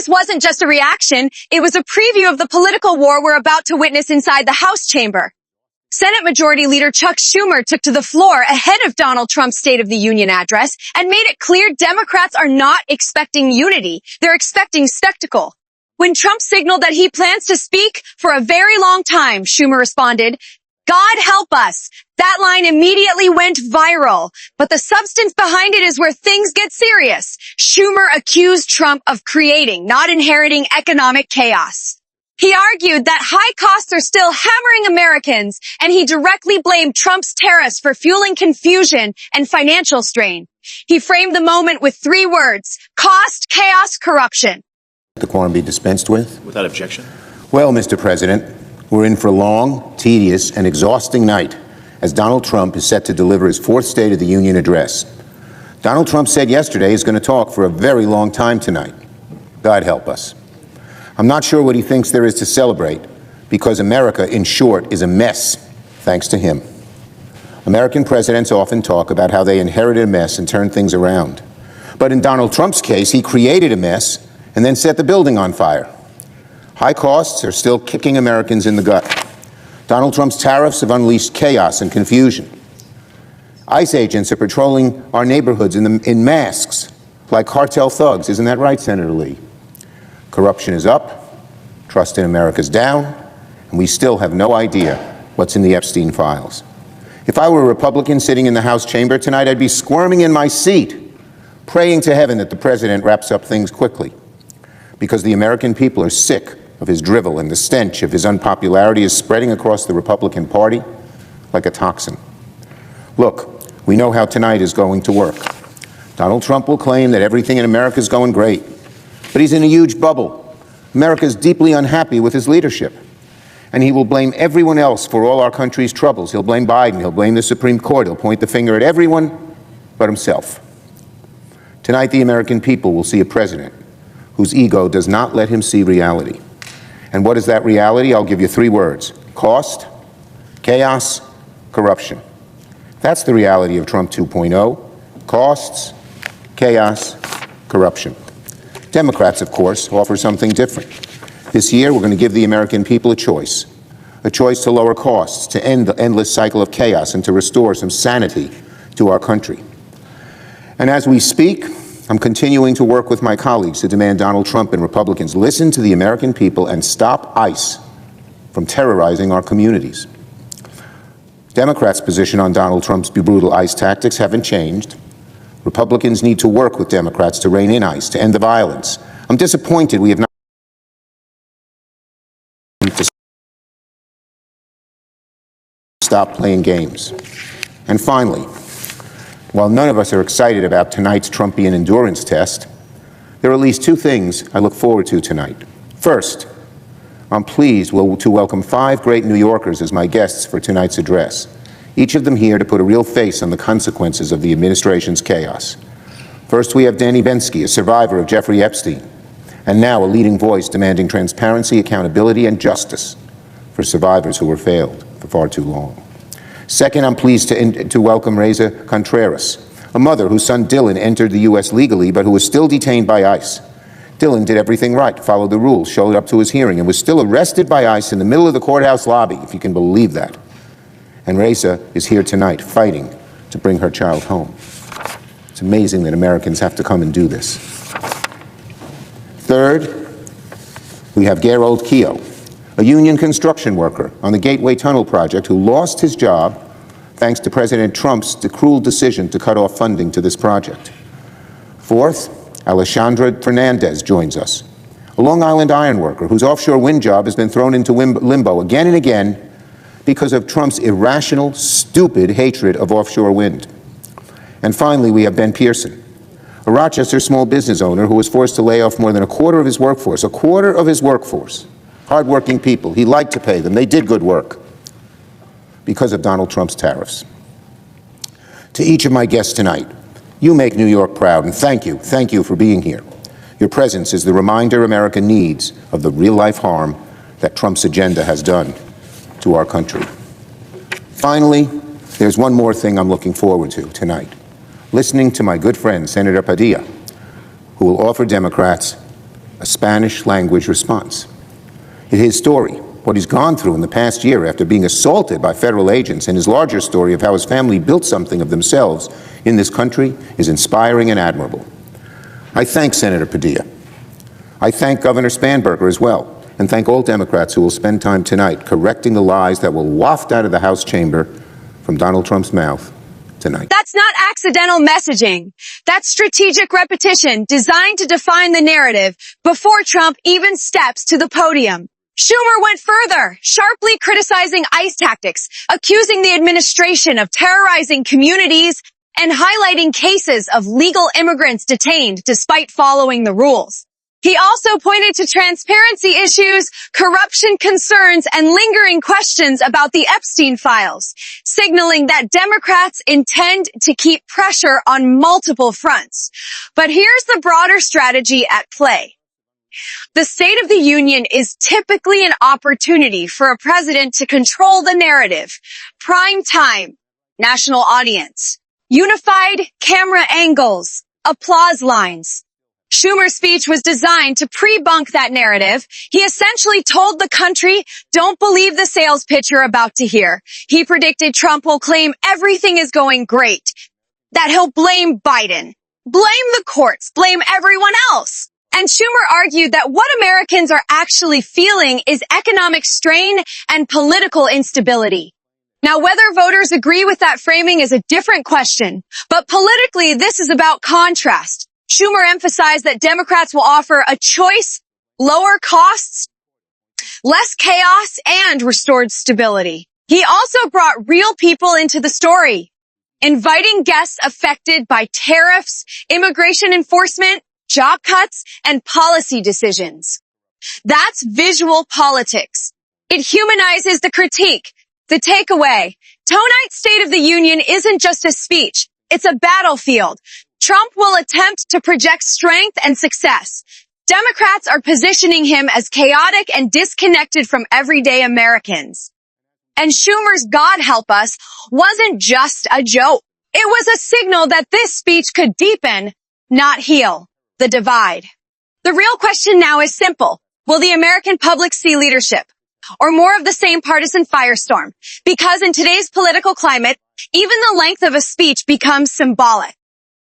This wasn't just a reaction, it was a preview of the political war we're about to witness inside the House chamber. Senate Majority Leader Chuck Schumer took to the floor ahead of Donald Trump's State of the Union address and made it clear Democrats are not expecting unity. They're expecting spectacle. When Trump signaled that he plans to speak for a very long time, Schumer responded, "God help us." That line immediately went viral. But the substance behind it is where things get serious. Schumer accused Trump of creating, not inheriting, economic chaos. He argued that high costs are still hammering Americans, and he directly blamed Trump's tariffs for fueling confusion and financial strain. He framed the moment with 3 words: cost, chaos, corruption. The quorum be dispensed with? Without objection. Well, Mr. President, we're in for a long, tedious, and exhausting night as Donald Trump is set to deliver his 4th State of the Union address. Donald Trump said yesterday he's going to talk for a very long time tonight. God help us. I'm not sure what he thinks there is to celebrate, because America, in short, is a mess, thanks to him. American presidents often talk about how they inherited a mess and turned things around. But in Donald Trump's case, he created a mess and then set the building on fire. High costs are still kicking Americans in the gut. Donald Trump's tariffs have unleashed chaos and confusion. ICE agents are patrolling our neighborhoods in masks, like cartel thugs. Isn't that right, Senator Lee? Corruption is up, trust in America is down, and we still have no idea what's in the Epstein files. If I were a Republican sitting in the House chamber tonight, I'd be squirming in my seat, praying to heaven that the president wraps up things quickly, because the American people are sick of his drivel, and the stench of his unpopularity is spreading across the Republican Party like a toxin. Look, we know how tonight is going to work. Donald Trump will claim that everything in America is going great, but he's in a huge bubble. America is deeply unhappy with his leadership, and he will blame everyone else for all our country's troubles. He'll blame Biden, he'll blame the Supreme Court, he'll point the finger at everyone but himself. Tonight, the American people will see a president whose ego does not let him see reality. And what is that reality? I'll give you 3 words: cost, chaos, corruption. That's the reality of Trump 2.0. Costs, chaos, corruption. Democrats, of course, offer something different. This year, we're going to give the American people a choice to lower costs, to end the endless cycle of chaos, and to restore some sanity to our country. And as we speak, I'm continuing to work with my colleagues to demand Donald Trump and Republicans listen to the American people and stop ICE from terrorizing our communities. Democrats' position on Donald Trump's brutal ICE tactics haven't changed. Republicans need to work with Democrats to rein in ICE, to end the violence. I'm disappointed we have not to stop playing games. And finally, while none of us are excited about tonight's Trumpian endurance test, there are at least 2 things I look forward to tonight. First, I'm pleased to welcome 5 great New Yorkers as my guests for tonight's address, each of them here to put a real face on the consequences of the administration's chaos. First, we have Danny Bensky, a survivor of Jeffrey Epstein, and now a leading voice demanding transparency, accountability, and justice for survivors who were failed for far too long. Second, I'm pleased to welcome Reza Contreras, a mother whose son Dylan entered the U.S. legally but who was still detained by ICE. Dylan did everything right, followed the rules, showed up to his hearing, and was still arrested by ICE in the middle of the courthouse lobby, if you can believe that. And Reza is here tonight fighting to bring her child home. It's amazing that Americans have to come and do this. Third, we have Gerold Keogh, a union construction worker on the Gateway Tunnel project who lost his job thanks to President Trump's cruel decision to cut off funding to this project. Fourth, Alexandra Fernandez joins us, a Long Island iron worker whose offshore wind job has been thrown into limbo again and again because of Trump's irrational, stupid hatred of offshore wind. And finally, we have Ben Pearson, a Rochester small business owner who was forced to lay off more than a quarter of his workforce. Hardworking people. He liked to pay them. They did good work because of Donald Trump's tariffs. To each of my guests tonight, you make New York proud, and thank you for being here. Your presence is the reminder America needs of the real-life harm that Trump's agenda has done to our country. Finally, there's one more thing I'm looking forward to tonight, listening to my good friend, Senator Padilla, who will offer Democrats a Spanish-language response. His story, what he's gone through in the past year after being assaulted by federal agents, and his larger story of how his family built something of themselves in this country is inspiring and admirable. I thank Senator Padilla. I thank Governor Spanberger as well, and thank all Democrats who will spend time tonight correcting the lies that will waft out of the House chamber from Donald Trump's mouth tonight. That's not accidental messaging. That's strategic repetition designed to define the narrative before Trump even steps to the podium. Schumer went further, sharply criticizing ICE tactics, accusing the administration of terrorizing communities, and highlighting cases of legal immigrants detained despite following the rules. He also pointed to transparency issues, corruption concerns, and lingering questions about the Epstein files, signaling that Democrats intend to keep pressure on multiple fronts. But here's the broader strategy at play. The State of the Union is typically an opportunity for a president to control the narrative, prime time, national audience, unified camera angles, applause lines. Schumer's speech was designed to pre-bunk that narrative. He essentially told the country, don't believe the sales pitch you're about to hear. He predicted Trump will claim everything is going great, that he'll blame Biden, blame the courts, blame everyone else. And Schumer argued that what Americans are actually feeling is economic strain and political instability. Now, whether voters agree with that framing is a different question, but politically, this is about contrast. Schumer emphasized that Democrats will offer a choice, lower costs, less chaos, and restored stability. He also brought real people into the story, inviting guests affected by tariffs, immigration enforcement, job cuts, and policy decisions. That's visual politics. It humanizes the critique. The takeaway, tonight's State of the Union isn't just a speech. It's a battlefield. Trump will attempt to project strength and success. Democrats are positioning him as chaotic and disconnected from everyday Americans. And Schumer's God help us wasn't just a joke. It was a signal that this speech could deepen, not heal, the divide. The real question now is simple. Will the American public see leadership, or more of the same partisan firestorm? Because in today's political climate, even the length of a speech becomes symbolic.